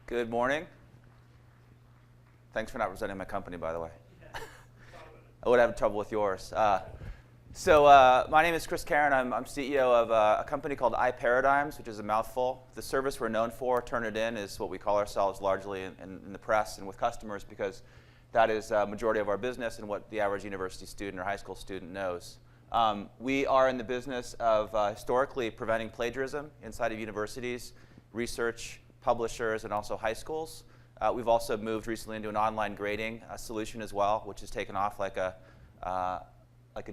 Good morning. Thanks for not presenting my company, by the way. I would have trouble with yours. My name is Chris Karen. I'm CEO of a company called iParadigms, which is a mouthful. The service we're known for, Turnitin, is what we call ourselves largely in the press and with customers because that is a majority of our business and what the average university student or high school student knows. We are in the business of historically preventing plagiarism inside of universities, research, publishers, and also high schools. We've also moved recently into an online grading solution as well, which has taken off like a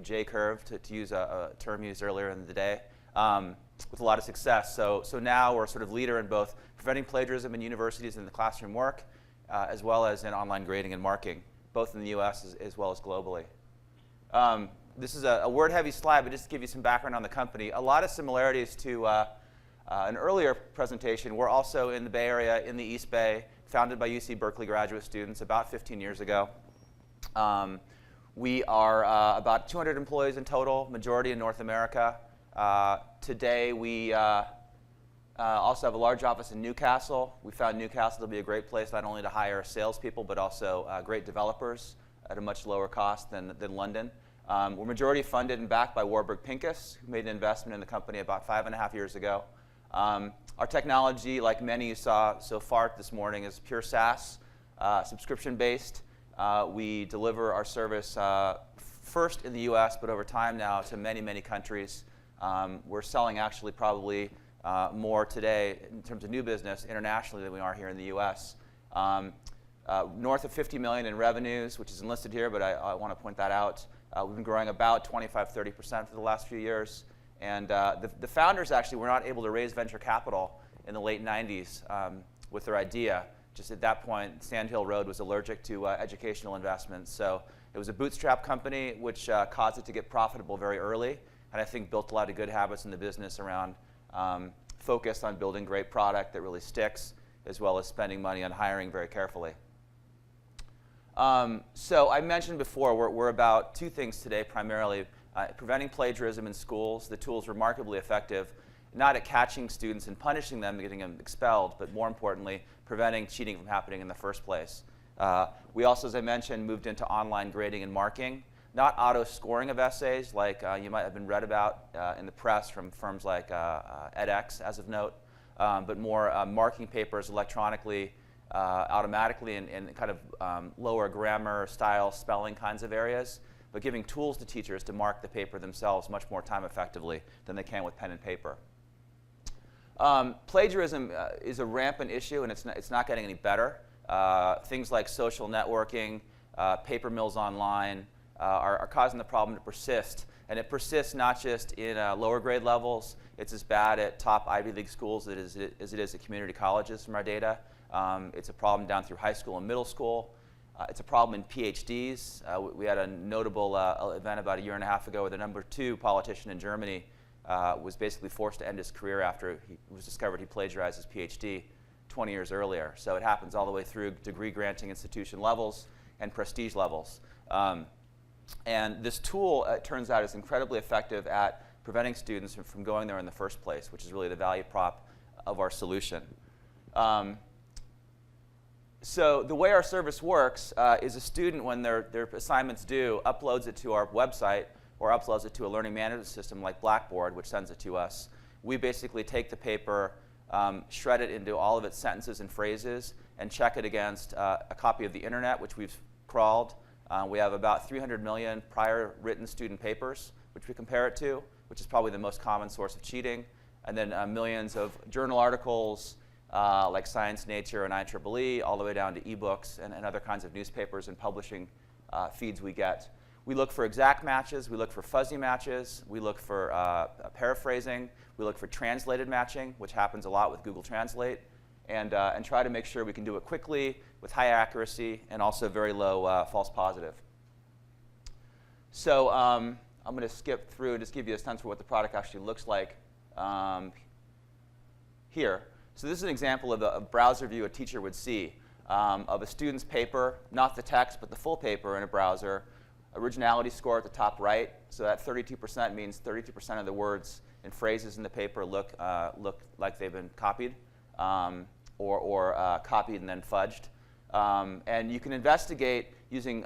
J-curve, to use a term used earlier in the day, with a lot of success. So now we're sort of leader in both preventing plagiarism in universities and the classroom work, as well as in online grading and marking, both in the US as well as globally. This is a word-heavy slide, but just to give you some background on the company. A lot of similarities to an earlier presentation. We're also in the Bay Area, in the East Bay, founded by UC Berkeley graduate students about 15 years ago. We are about 200 employees in total, majority in North America. Today, we also have a large office in Newcastle. We found Newcastle to be a great place not only to hire salespeople, but also great developers at a much lower cost than London. We're majority funded and backed by Warburg Pincus, who made an investment in the company about 5.5 years ago. Our technology, like many you saw so far this morning, is pure SaaS, subscription-based. We deliver our service first in the US, but over time now to many, many countries. We're selling actually probably more today in terms of new business internationally than we are here in the US. North of 50 million in revenues, which isn't listed here, but I want to point that out. We've been growing about 25–30% for the last few years. And the founders actually were not able to raise venture capital in the late 90s with their idea. Just at that point, Sand Hill Road was allergic to educational investments. So it was a bootstrap company, which caused it to get profitable very early. And I think built a lot of good habits in the business around focus on building great product that really sticks, as well as spending money on hiring very carefully. So I mentioned before, we're about two things today primarily. Preventing plagiarism in schools. The tool's remarkably effective, not at catching students and punishing them, getting them expelled, but more importantly, preventing cheating from happening in the first place. We also, as I mentioned, moved into online grading and marking, not auto-scoring of essays like you might have been read about in the press from firms like edX, as of note, but more marking papers electronically, automatically in kind of lower grammar, style, spelling kinds of areas, but giving tools to teachers to mark the paper themselves much more time effectively than they can with pen and paper. Plagiarism is a rampant issue, and it's not getting any better. Things like social networking, paper mills online are causing the problem to persist. And it persists not just in lower grade levels. It's as bad at top Ivy League schools as it is at community colleges from our data. It's a problem down through high school and middle school. It's a problem in PhDs. We had a notable event about 1.5 years ago where the #2 politician in Germany was basically forced to end his career after it was discovered he plagiarized his PhD 20 years earlier. So it happens all the way through degree granting institution levels and prestige levels. And this tool, it turns out, is incredibly effective at preventing students from going there in the first place, which is really the value prop of our solution. So the way our service works is a student, when their assignment's due, uploads it to our website or uploads it to a learning management system like Blackboard, which sends it to us. We basically take the paper, shred it into all of its sentences and phrases, and check it against a copy of the internet, which we've crawled. We have about 300 million prior written student papers, which we compare it to, which is probably the most common source of cheating. And then millions of journal articles, like Science, Nature, and IEEE, all the way down to ebooks and other kinds of newspapers and publishing feeds we get. We look for exact matches. We look for fuzzy matches. We look for paraphrasing. We look for translated matching, which happens a lot with Google Translate, and try to make sure we can do it quickly with high accuracy and also very low false positive. So I'm going to skip through and just give you a sense for what the product actually looks like here. So this is an example of a browser view a teacher would see of a student's paper, not the text, but the full paper in a browser. Originality score at the top right. So that 32% means 32% of the words and phrases in the paper look like they've been copied. or copied and then fudged. And you can investigate using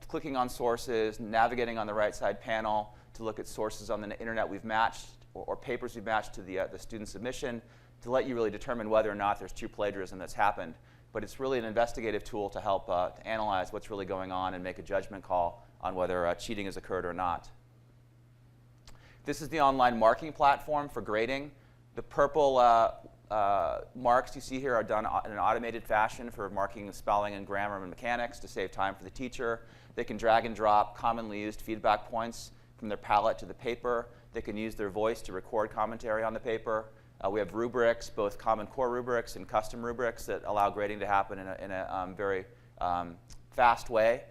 clicking on sources, navigating on the right side panel to look at sources on the internet we've matched or papers we've matched to the student submission to let you really determine whether or not there's true plagiarism that's happened. But it's really an investigative tool to help to analyze what's really going on and make a judgment call on whether cheating has occurred or not. This is the online marking platform for grading. The purple marks you see here are done in an automated fashion for marking spelling and grammar and mechanics to save time for the teacher. They can drag and drop commonly used feedback points from their palette to the paper. They can use their voice to record commentary on the paper. We have rubrics, both Common Core rubrics and custom rubrics that allow grading to happen in a very fast way.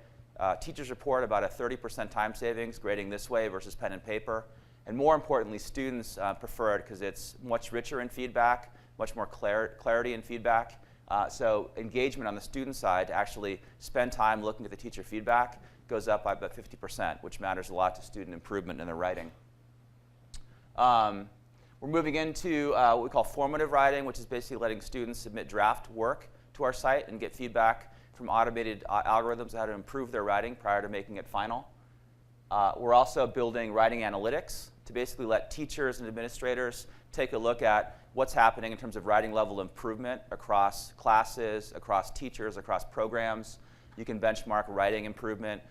Teachers report about a 30% time savings grading this way versus pen and paper. And more importantly, students prefer it because it's much richer in feedback, much more clarity in feedback. So engagement on the student side to actually spend time looking at the teacher feedback goes up by about 50%, which matters a lot to student improvement in their writing. We're moving into what we call formative writing, which is basically letting students submit draft work to our site and get feedback from automated algorithms on how to improve their writing prior to making it final. We're also building writing analytics to basically let teachers and administrators take a look at what's happening in terms of writing level improvement across classes, across teachers, across programs. You can benchmark writing improvement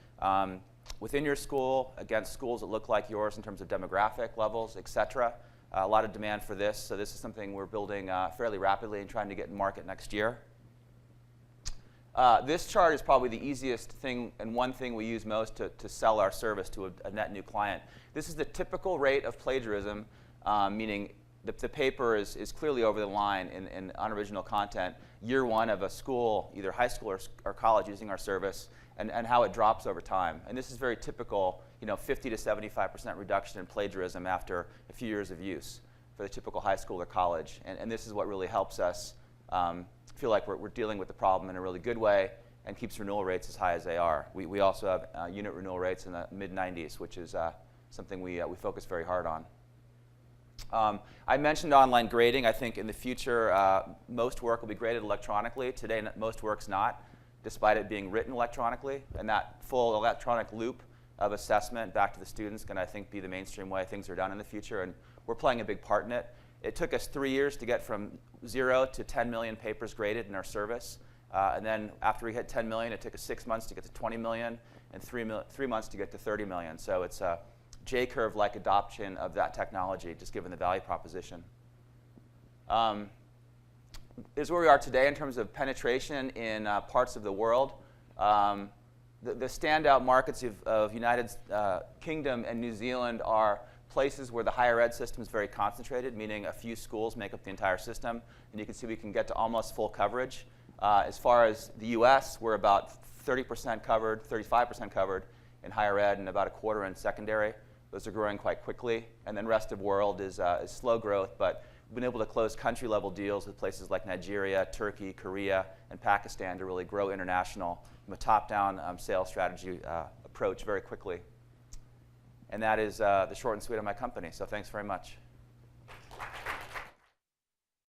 within your school against schools that look like yours in terms of demographic levels, et cetera. A lot of demand for this, so this is something we're building fairly rapidly and trying to get in market next year. This chart is probably the easiest thing and one thing we use most to sell our service to a net new client. This is the typical rate of plagiarism, meaning the paper is clearly over the line in unoriginal content, year one of a school, either high school or college using our service, and how it drops over time. And this is very typical, 50 to 75% reduction in plagiarism after a few years of use for the typical high school or college. And this is what really helps us feel like we're dealing with the problem in a really good way and keeps renewal rates as high as they are. We also have unit renewal rates in the mid-90s, which is something we focus very hard on. I mentioned online grading. I think in the future, most work will be graded electronically. Today, most work's not, despite it being written electronically. And that full electronic loop of assessment back to the students can, I think, be the mainstream way things are done in the future. And we're playing a big part in it. It took us 3 years to get from 0 to 10 million papers graded in our service. And then after we hit 10 million, it took us 6 months to get to 20 million and 3 months to get to 30 million. So it's a J-curve-like adoption of that technology, just given the value proposition. This is where we are today in terms of penetration in parts of the world. The standout markets of United Kingdom and New Zealand are places where the higher ed system is very concentrated, meaning a few schools make up the entire system. And you can see we can get to almost full coverage. As far as the US, we're about 30% covered, 35% covered in higher ed and about a quarter in secondary. Those are growing quite quickly. And then rest of world is slow growth, but we've been able to close country-level deals with places like Nigeria, Turkey, Korea, and Pakistan to really grow international from a top-down sales strategy approach very quickly. And that is the short and sweet of my company. So thanks very much.